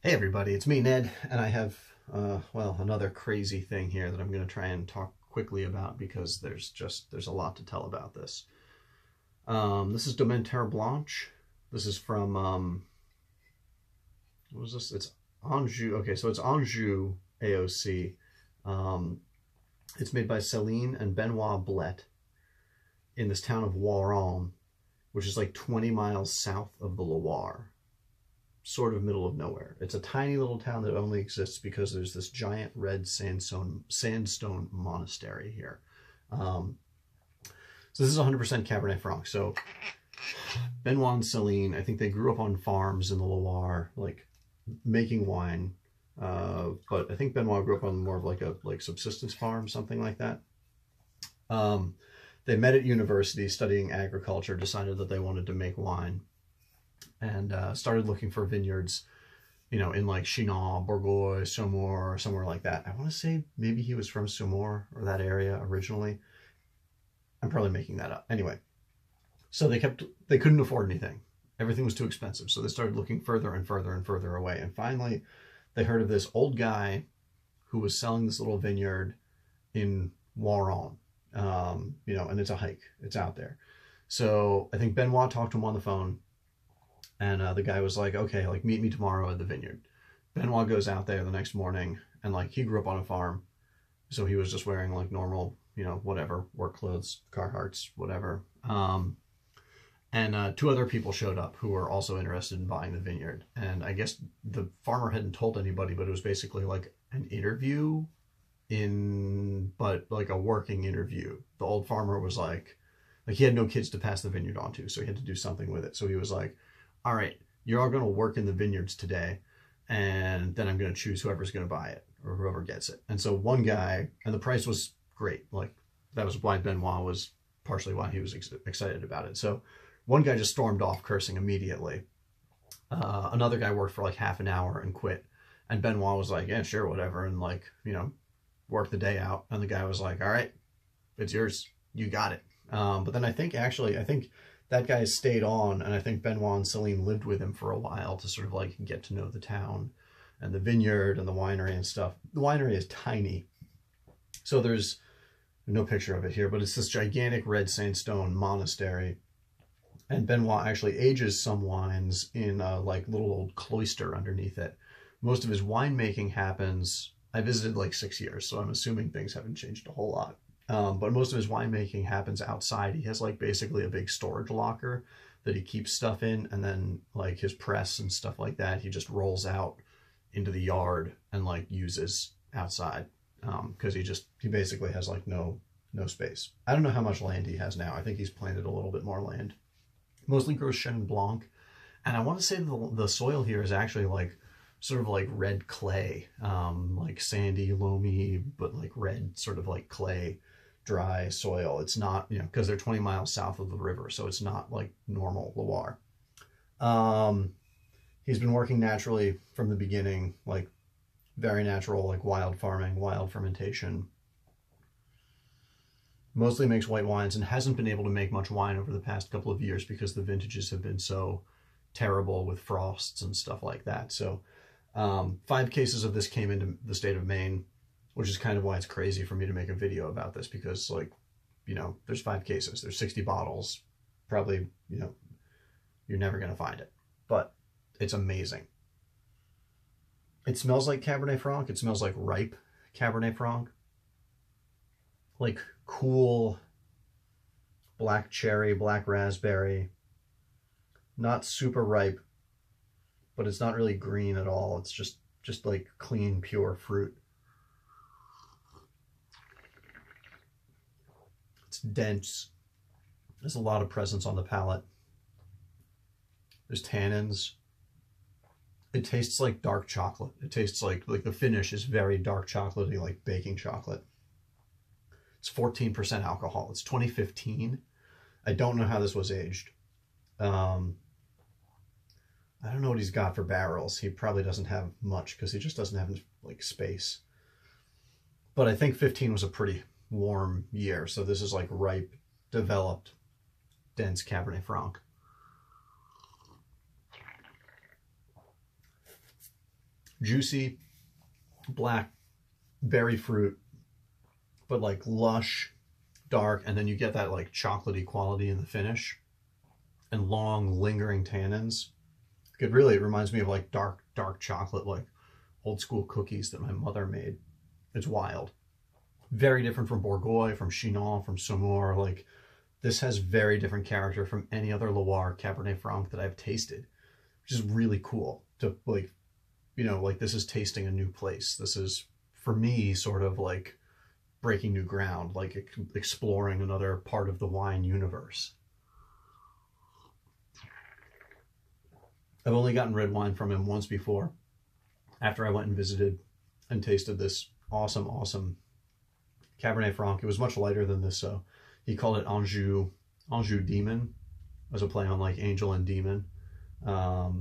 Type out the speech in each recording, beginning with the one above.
Hey everybody, it's me, Ned, and I have, well, another crazy thing here that I'm going to try and talk quickly about because there's a lot to tell about this. This is Domaine Terres Blanche. This is from, what is this? It's Anjou. Okay, so it's Anjou AOC. It's made by Céline and Benoit Blet in this town of Warren, which is like 20 miles south of the Loire. Sort of middle of nowhere. It's a tiny little town that only exists because there's this giant red sandstone monastery here. So this is 100% Cabernet Franc. So Benoit and Céline, I think they grew up on farms in the Loire, like making wine. But I think Benoit grew up on more of like a subsistence farm, something like that. They met at university studying agriculture, decided that they wanted to make wine, and started looking for vineyards, you know, in like Chinon, Bourgogne, Saumur, or somewhere like that. I want to say maybe he was from Saumur or that area originally. I'm probably making that up. Anyway, so they couldn't afford anything. Everything was too expensive. So they started looking further and further and further away. And finally, they heard of this old guy who was selling this little vineyard in Warren. You know, and it's a hike. It's out there. So I think Benoit talked to him on the phone. And the guy was like, okay, like meet me tomorrow at the vineyard. Benoit goes out there the next morning, and like he grew up on a farm. So he was just wearing like normal, you know, whatever, work clothes, Carhartts, whatever. And two other people showed up who were also interested in buying the vineyard. And I guess the farmer hadn't told anybody, but it was basically like an interview but like a working interview. The old farmer was like he had no kids to pass the vineyard on to, so he had to do something with it. So he was like, all right, you're all going to work in the vineyards today, and then I'm going to choose whoever's going to buy it or whoever gets it. And so one guy, and the price was great. Like that was why Benoit was partially why he was excited about it. So one guy just stormed off cursing immediately. Another guy worked for like half an hour and quit. And Benoit was like, yeah, sure, whatever. And like, you know, worked the day out. And the guy was like, all right, it's yours. You got it. But then I think that guy stayed on, and I think Benoit and Céline lived with him for a while to sort of like get to know the town and the vineyard and the winery and stuff. The winery is tiny. So there's no picture of it here, but it's this gigantic red sandstone monastery. And Benoit actually ages some wines in a like little old cloister underneath it. Most of his winemaking happens, I visited like 6 years, so I'm assuming things haven't changed a whole lot. But most of his winemaking happens outside. He has like basically a big storage locker that he keeps stuff in, and then like his press and stuff like that, he just rolls out into the yard and like uses outside because he basically has like no space. I don't know how much land he has now. I think he's planted a little bit more land. Mostly grows Chenin Blanc, and I want to say the soil here is actually like sort of like red clay, like sandy, loamy, but like red sort of like clay. Dry soil. It's not, you know, because they're 20 miles south of the river, so it's not like normal Loire. He's been working naturally from the beginning, like very natural, like wild farming, wild fermentation. Mostly makes white wines and hasn't been able to make much wine over the past couple of years because the vintages have been so terrible with frosts and stuff like that. So 5 cases of this came into the state of Maine, which is kind of why it's crazy for me to make a video about this, because like, you know, there's 5 cases, there's 60 bottles, probably, you know, you're never going to find it, but it's amazing. It smells like Cabernet Franc. It smells like ripe Cabernet Franc, like cool black cherry, black raspberry, not super ripe, but it's not really green at all. It's just like clean, pure fruit. It's dense. There's a lot of presence on the palate. There's tannins. It tastes like dark chocolate. It tastes like the finish is very dark chocolatey, like baking chocolate. It's 14% alcohol. It's 2015. I don't know how this was aged. I don't know what he's got for barrels. He probably doesn't have much because he just doesn't have like space. But I think 15 was a pretty warm year, so this is like ripe, developed, dense Cabernet Franc. juicy, black berry fruit, but like lush, dark, and then you get that like chocolatey quality in the finish and long lingering tannins. It reminds me of like dark chocolate, like old school cookies that my mother made. It's wild. Very different from Bourgogne, from Chinon, from Saumur. Like, this has very different character from any other Loire Cabernet Franc that I've tasted, which is really cool to like, you know, like this is tasting a new place. This is, for me, sort of like breaking new ground, like exploring another part of the wine universe. I've only gotten red wine from him once before, after I went and visited and tasted this awesome Cabernet Franc. It was much lighter than this, so he called it Anjou Demon, as a play on like angel and demon. But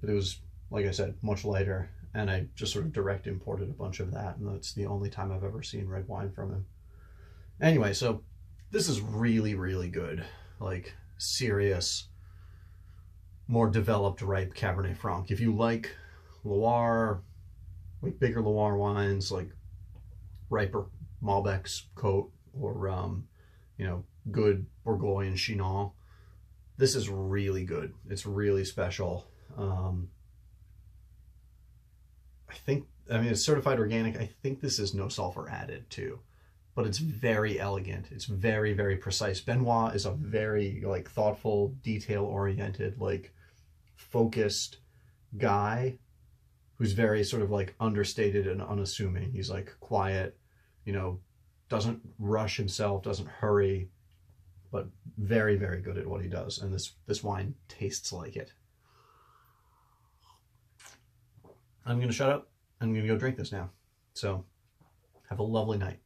it was, like I said, much lighter, and I just sort of direct imported a bunch of that, and that's the only time I've ever seen red wine from him. Anyway, so this is really good, like serious, more developed, ripe Cabernet Franc. If you like Loire, like bigger Loire wines, like riper Malbecs, Côte, or you know, good Bourgogne and Chinon, this is really good. It's really special. I mean, it's certified organic. I think this is no sulfur added too, but it's very elegant. It's very precise. Benoit is a very like thoughtful, detail-oriented, like focused guy who's very sort of like understated and unassuming. He's like quiet, you know, doesn't rush himself, doesn't hurry, but very good at what he does. And this wine tastes like it. I'm going to shut up. I'm going to go drink this now. So have a lovely night.